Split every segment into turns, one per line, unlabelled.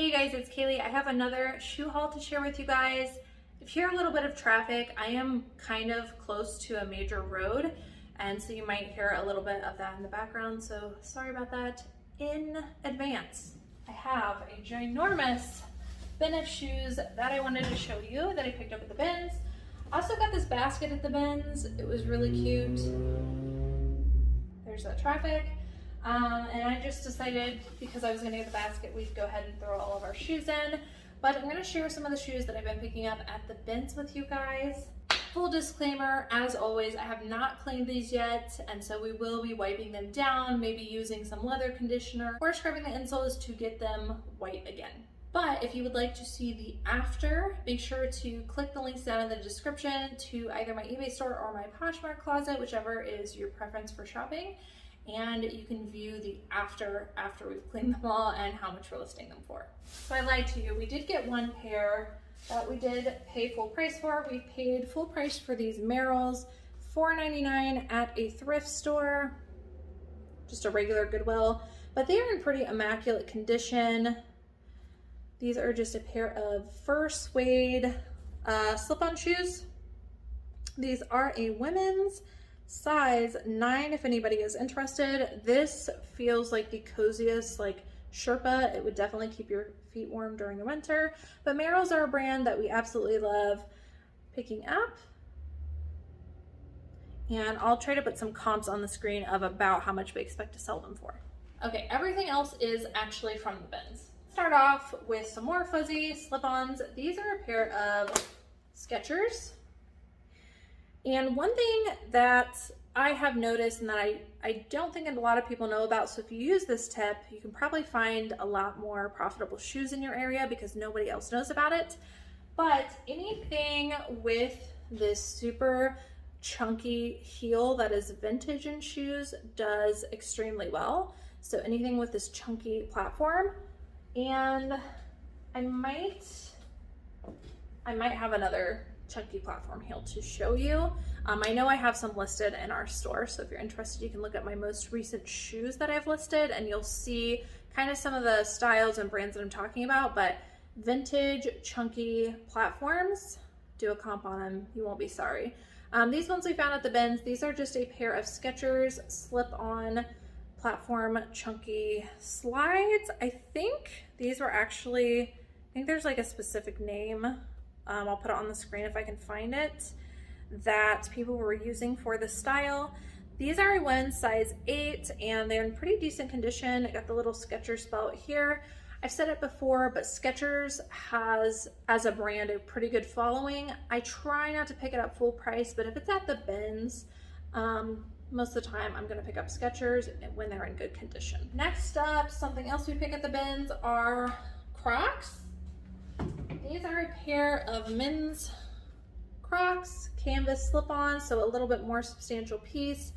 Hey guys, it's Cayley. I have another shoe haul to share with you guys. If you hear a little bit of traffic, I am kind of close to a major road, and so you might hear a little bit of that in the background, so sorry about that in advance. I have a ginormous bin of shoes that I wanted to show you that I picked up at the bins. I also got this basket at the bins. It was really cute. There's that traffic. And I just decided, because I was going to get the basket, we'd go ahead and throw all of our shoes in. But I'm going to share some of the shoes that I've been picking up at the bins with you guys. Full disclaimer, as always, I have not cleaned these yet, and so we will be wiping them down, maybe using some leather conditioner or scrubbing the insoles to get them white again. But if you would like to see the after, make sure to click the links down in the description to either my eBay store or my Poshmark closet, whichever is your preference for shopping. And you can view the after we've cleaned them all and how much we're listing them for. So I lied to you. We did get one pair that we did pay full price for. We paid full price for these Merrells, $4.99 at a thrift store, just a regular Goodwill, but they are in pretty immaculate condition. These are just a pair of fur suede slip-on shoes. These are a women's size 9 if anybody is interested. This feels like the coziest, like Sherpa. It would definitely keep your feet warm during the winter. But Merrells are a brand that we absolutely love picking up. And I'll try to put some comps on the screen of about how much we expect to sell them for. Okay, everything else is actually from the bins. Start off with some more fuzzy slip-ons. These are a pair of Skechers. And one thing that I have noticed and that I don't think a lot of people know about, so if you use this tip, you can probably find a lot more profitable shoes in your area because nobody else knows about it. But anything with this super chunky heel that is vintage in shoes does extremely well. So anything with this chunky platform, and I might have another chunky platform heel to show you. I know I have some listed in our store, so if you're interested, you can look at my most recent shoes that I've listed and you'll see kind of some of the styles and brands that I'm talking about. But vintage chunky platforms, do a comp on them, you won't be sorry. These ones we found at the bins, these are just a pair of Skechers slip-on platform chunky slides. I think these were actually, I think there's like a specific name, I'll put it on the screen if I can find it, that people were using for the style. These are a women's size 8 and they're in pretty decent condition. I got the little Skechers spell here. I've said it before, but Skechers has, as a brand, a pretty good following. I try not to pick it up full price, but if it's at the bins, most of the time I'm gonna pick up Skechers when they're in good condition. Next up, something else we pick at the bins are Crocs. These are a pair of men's Crocs, canvas slip-on, so a little bit more substantial piece.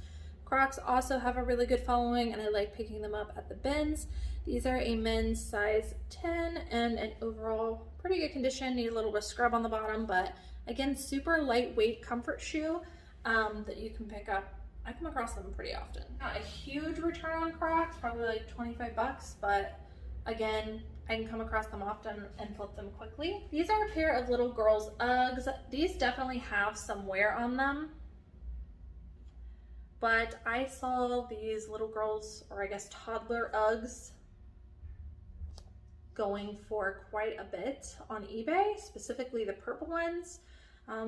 Crocs also have a really good following and I like picking them up at the bins. These are a men's size 10 and an overall pretty good condition. Need a little bit of scrub on the bottom, but again, super lightweight comfort shoe that you can pick up. I come across them pretty often. Not a huge return on Crocs, probably like 25 bucks, but again, I can come across them often and flip them quickly. These are a pair of little girls' Uggs. These definitely have some wear on them, but I saw these little girls, or I guess toddler Uggs, going for quite a bit on eBay, specifically the purple ones.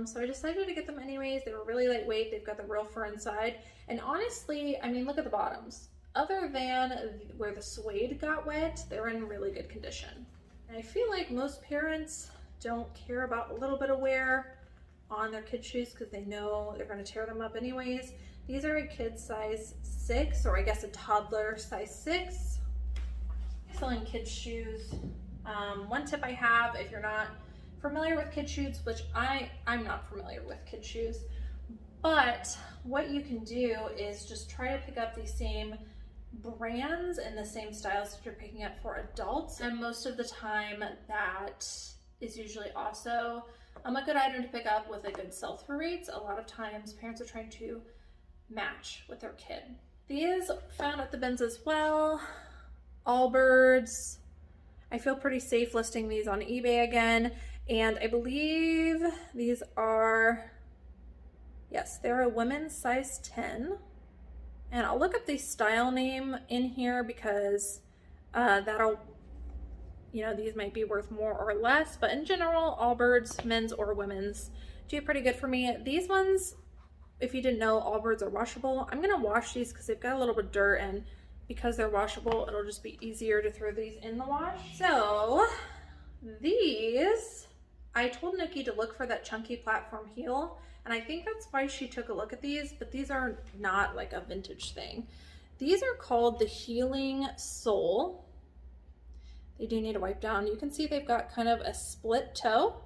So I decided to get them anyways. They were really lightweight. They've got the real fur inside. And honestly, I mean, look at the bottoms. Other than where the suede got wet, they're in really good condition. And I feel like most parents don't care about a little bit of wear on their kids' shoes because they know they're going to tear them up anyways. These are a kid size 6, or I guess a toddler size 6. Selling kids' shoes. One tip I have, if you're not familiar with kids' shoes, which I'm not familiar with kids' shoes, but what you can do is just try to pick up the same brands and the same styles that you're picking up for adults, and most of the time that is usually also a good item to pick up with a good sell-through rates. A lot of times parents are trying to match with their kid. These found at the bins as well. Allbirds. I feel pretty safe listing these on eBay again. And I believe these are, yes, they're a women's size 10. And I'll look up the style name in here because that'll, you know, these might be worth more or less. But in general, Allbirds, men's or women's, do pretty good for me. These ones, if you didn't know, Allbirds are washable. I'm gonna wash these because they've got a little bit of dirt, and because they're washable, it'll just be easier to throw these in the wash. So these, I told Nikki to look for that chunky platform heel, and I think that's why she took a look at these, but these are not like a vintage thing. These are called the Healing Sole. They do need to wipe down. You can see they've got kind of a split toe.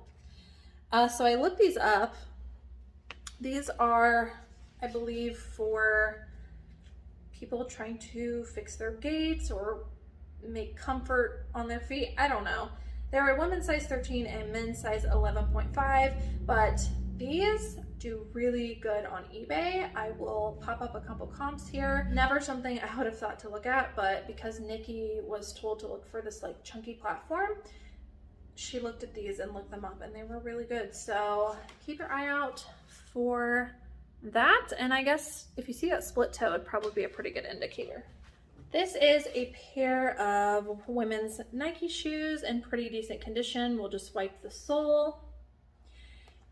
So I looked these up. These are, I believe, for people trying to fix their gaits or make comfort on their feet. I don't know. They're a women's size 13 and men's size 11.5, but these do really good on eBay. I will pop up a couple comps here. Never something I would have thought to look at, but because Nikki was told to look for this like chunky platform, she looked at these and looked them up, and they were really good. So keep your eye out for that. And I guess if you see that split toe, it'd probably be a pretty good indicator. This is a pair of women's Nike shoes in pretty decent condition. We'll just wipe the sole.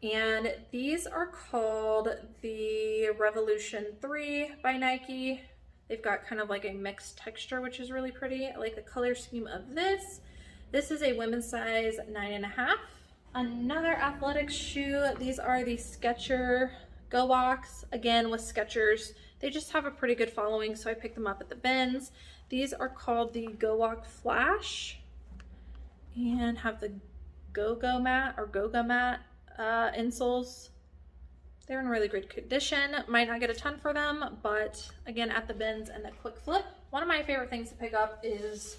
And these are called the Revolution 3 by Nike. They've got kind of like a mixed texture, which is really pretty. I like the color scheme of this. This is a women's size 9.5. Another athletic shoe. These are the Skechers Go Walks, again with Skechers. They just have a pretty good following, so I picked them up at the bins. These are called the Go Walk Flash and have the Go-Go mat or Goga mat insoles. They're in really good condition. Might not get a ton for them, but again, at the bins and the quick flip. One of my favorite things to pick up is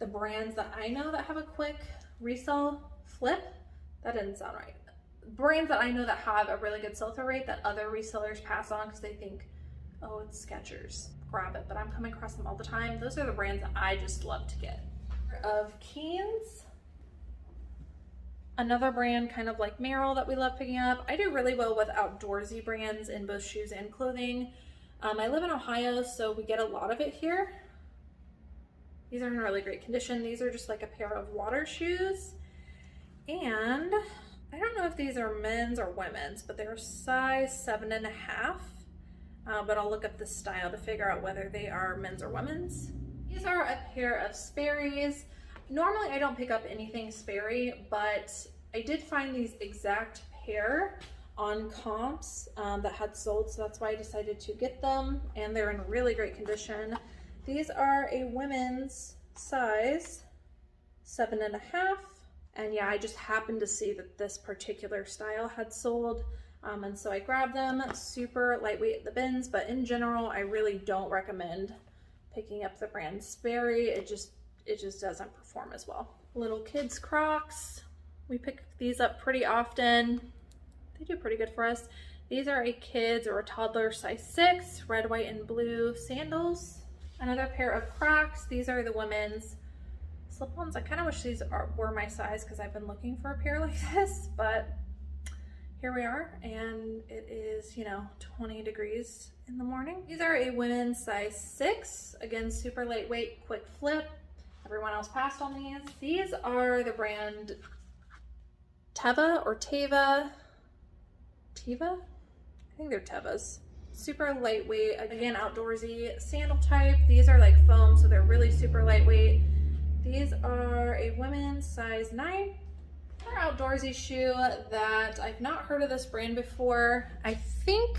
the brands that I know that have a quick resale flip. That didn't sound right. Brands that I know that have a really good sell-through rate that other resellers pass on because they think, oh, it's Skechers, grab it. But I'm coming across them all the time. Those are the brands that I just love to get. Of Keens, another brand kind of like Merrell that we love picking up. I do really well with outdoorsy brands in both shoes and clothing. I live in Ohio, so we get a lot of it here. These are in really great condition. These are just like a pair of water shoes. And I don't know if these are men's or women's, but they're size 7.5. But I'll look up the style to figure out whether they are men's or women's. These are a pair of Sperry's. Normally I don't pick up anything Sperry, but I did find these exact pair on comps that had sold, so that's why I decided to get them, and they're in really great condition. These are a women's size 7.5. And yeah, I just happened to see that this particular style had sold. And so I grabbed them. Super lightweight at the bins, but in general, I really don't recommend picking up the brand Sperry. It just doesn't perform as well. Little kids Crocs. We pick these up pretty often. They do pretty good for us. These are a kids or a toddler size 6, red, white, and blue sandals. Another pair of Crocs. These are the women's slip-ons. I kind of wish these were my size because I've been looking for a pair like this, but here we are, and it is, you know, 20 degrees in the morning. These are a women's size 6. Again, super lightweight, quick flip. Everyone else passed on these. These are the brand Teva or Teva. Teva? I think they're Tevas. Super lightweight, again, outdoorsy sandal type. These are like foam, so they're really super lightweight. These are a women's size 9. Another outdoorsy shoe that I've not heard of this brand before. I think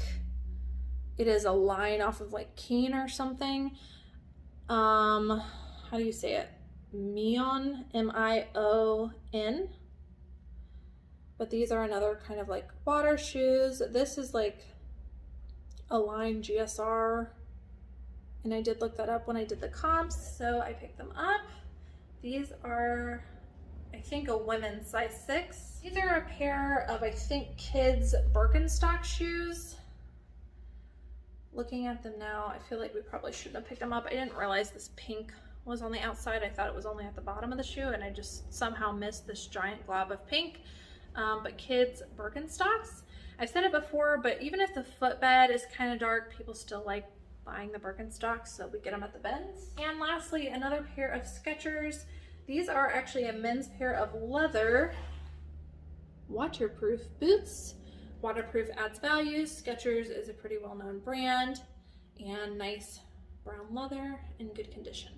it is a line off of like Keen or something. How do you say it? Mion, M-I-O-N. But these are another kind of like water shoes. This is like a line GSR, and I did look that up when I did the comps, so I picked them up. These are, I think, a women's size 6. These are a pair of, I think, kids Birkenstock shoes. Looking at them now, I feel like we probably shouldn't have picked them up. I didn't realize this pink was on the outside. I thought it was only at the bottom of the shoe, and I just somehow missed this giant glob of pink. But kids Birkenstocks. I've said it before, but even if the footbed is kind of dark, people still like buying the Birkenstocks, so we get them at the bins. And lastly, another pair of Skechers. These are actually a men's pair of leather waterproof boots. Waterproof adds value. Skechers is a pretty well-known brand, and nice brown leather in good condition.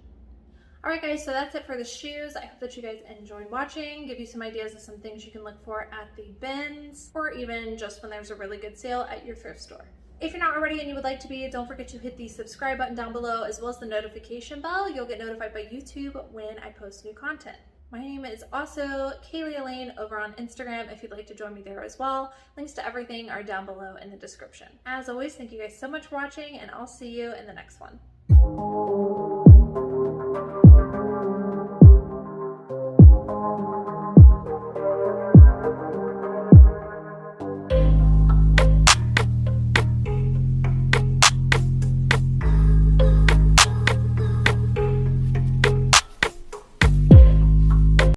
All right guys, so that's it for the shoes. I hope that you guys enjoyed watching, give you some ideas of some things you can look for at the bins, or even just when there's a really good sale at your thrift store. If you're not already and you would like to be, don't forget to hit the subscribe button down below, as well as the notification bell. You'll get notified by YouTube when I post new content. My name is also Cayley Elaine over on Instagram if you'd like to join me there as well. Links to everything are down below in the description. As always, thank you guys so much for watching, and I'll see you in the next one.